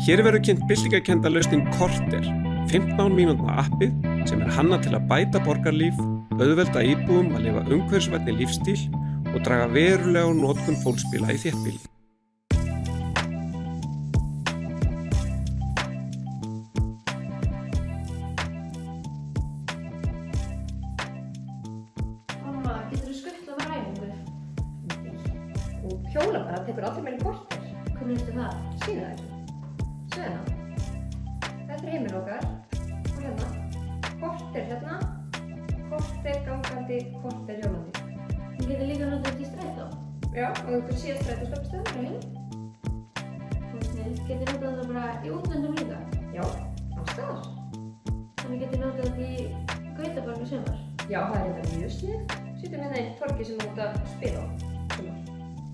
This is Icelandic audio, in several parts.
Hér verður kynnt byltingakennda lausnin Korter, 15 mínútna appið sem hannað til að bæta borgarlíf, auðvelda íbúum að lifa umhverfisvænni lífstíl og draga verulega úr notkun fólksbíla í þéttbýli. Mamma, geturðu skutlað á æfingu? Og hjóla bara, tekur allir meira Korter. Hvernig veistu það? Sýna þér. Sveina. Þetta heimili okkar. Og hérna. Korter hérna. Korter gangandi, Korter hjólandi. Þið getur líka notað þetta í strætó? Já, og þú getur síðan strætóstoppstöðum hinn. Getur notað þetta bara í útlöndum líka? Já, alls staðar. Þannig getur notað þetta í Gautaborg í sumar? Já, það þetta mjög sniðugt. Sittum hérna í torgi sem þú ert að spila á sumar.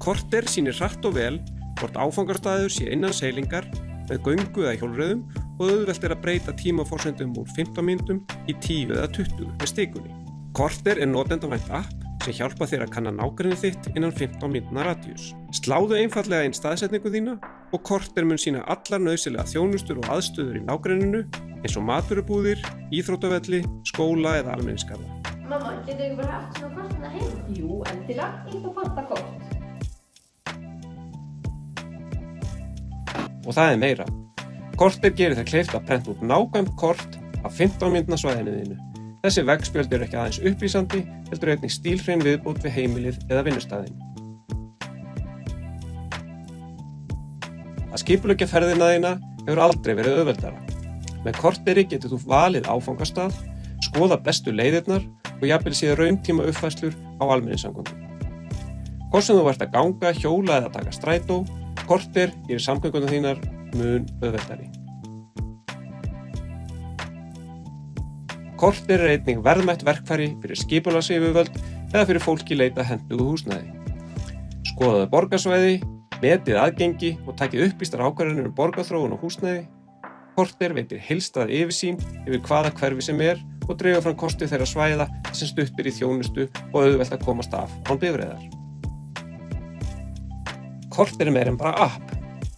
Korter sýnir hratt og vel hvort áfangastaður sé innan seilingar með göngu eða hjólreiðum og auðvelt að breyta tímaforsendum úr 15 mínútum í 10 eða 20 með stikunni. Korter notendavænt app sem hjálpa þér að kanna nágrenni þitt innan 15 mínútna radíus. Sláðu einfallega inn staðsetningu þína og Korter mun sýna allar nauðsynlega þjónustur og aðstöður í nágrenninu eins og matvörubúðir, íþróttavelli, skóla eða almenningsgarða. Mamma, getur ekki bara haft svona kort hérna heima? Jú, endilega. Ég ætla að panta kort. Og það meira. Korter gerir það kleift að prenta út nákvæmt kort af 15 mínútna svæðinu þínu. Þessi veggspjöld ekki aðeins upplýsandi, heldur einnig stílhrein viðbót við heimilið eða vinnustaðinn. Að skipuleggja ferðina þína hefur aldrei verið auðveldara. Með Korteri getur þú valið áfangastað, skoða bestu leiðirnar og jafnvel séð rauntíma uppfærslur á almenningssamgöngum. Hvort sem þú ert að ganga, hjóla eða taka strætó, Korter gerir samgönguna þínar mun auðveldari. Korter einnig verðmætt verkfæri fyrir skipulagsyfirvöld eða fyrir fólk í leita hentugu húsnæði. Skoðaðu borgarsvæði, metið aðgengi og takið upplýstar ákvarðanir borgarþróun og húsnæði. Korter veitir heildstæða yfirsýn yfir hvaða hverfi sem og dregur fram kosti þeirra svæða sem stutt í þjónustu og auðvelt að komast af án bifreiðar. Korter meira en bara app.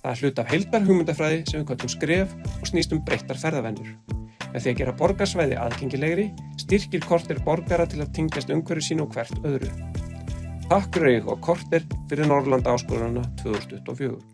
Það hluti af heildarhugmyndafræði sem við köllum skref og snýst breyttar ferðavenjur. Með því að gera borgarsvæði aðgengilegri styrkir Korter borgara til að tengjast umhverfi sínu og hvert öðru. Takk fyrir og Korter fyrir Norðurlandaáskorunina 2024.